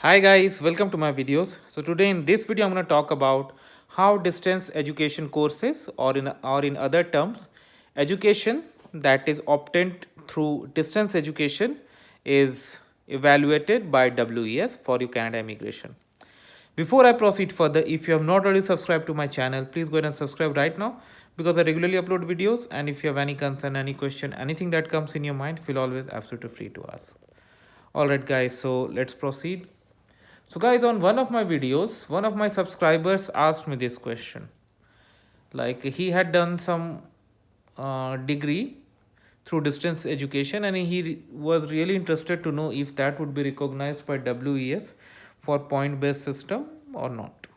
Hi guys, welcome to my videos. So today in this video I'm going to talk about how distance education courses or in other terms education that is obtained through distance education is evaluated by WES for your Canada immigration. Before I proceed further, if you have not already subscribed to my channel, please go ahead and subscribe right now because I regularly upload videos, and if you have any concern, any question, anything that comes in your mind, feel always absolutely free to ask. Alright guys, so let's proceed. So guys, on one of my videos, one of my subscribers asked me this question. Like he had done some degree through distance education, and he was really interested to know if that would be recognized by WES for point based system or not.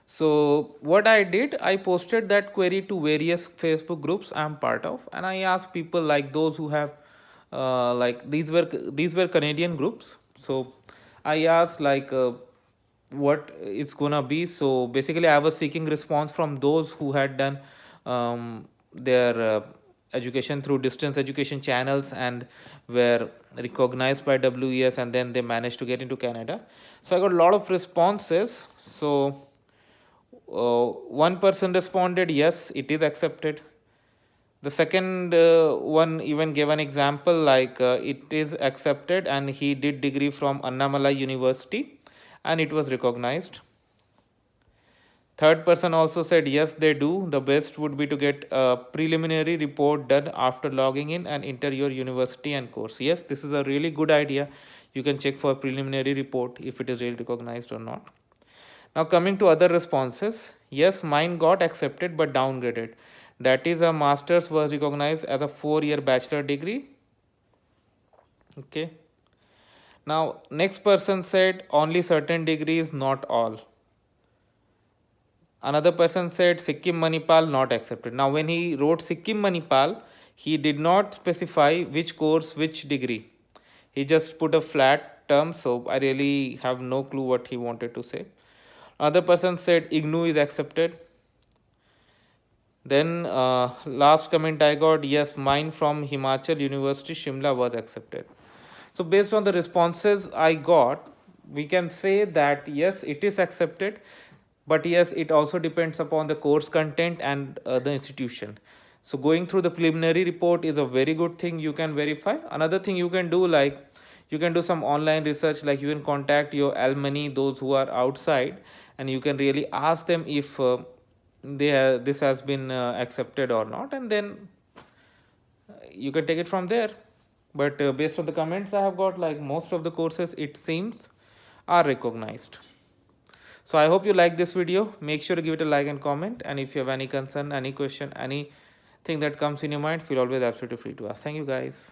So what I did, I posted that query to various Facebook groups I'm part of, and I asked people like those who have like these were Canadian groups. So I asked like what it's gonna be. So basically, I was seeking response from those who had done their education through distance education channels and were recognized by WES, and then they managed to get into Canada. So I got a lot of responses. So one person responded, yes, it is accepted. The second one even gave an example like it is accepted and he did degree from Annamalai University and it was recognized. Third person also said yes, they do. The best would be to get a preliminary report done after logging in and enter your university and course. Yes, this is a really good idea. You can check for preliminary report if it is really recognized or not. Now coming to other responses, yes, mine got accepted but downgraded. That is, a master's was recognized as a 4-year bachelor degree. Okay. Now next person said only certain degrees, not all. Another person said Sikkim Manipal not accepted. Now when he wrote Sikkim Manipal, he did not specify which course, which degree. He just put a flat term, so I really have no clue what he wanted to say. Another person said IGNU is accepted. Then last comment I got, yes, mine from Himachal University Shimla was accepted. So based on the responses I got, we can say that yes, it is accepted, but yes, it also depends upon the course content and the institution. So going through the preliminary report is a very good thing you can verify. Another thing you can do, like you can do some online research, like you can contact your alumni, those who are outside, and you can really ask them if this has been accepted or not, and then you can take it from there. But based on the comments I have got, like most of the courses it seems are recognized. So I hope you like this video. Make sure to give it a like and comment, and if you have any concern, any question, anything that comes in your mind, feel always absolutely free to ask. Thank you guys.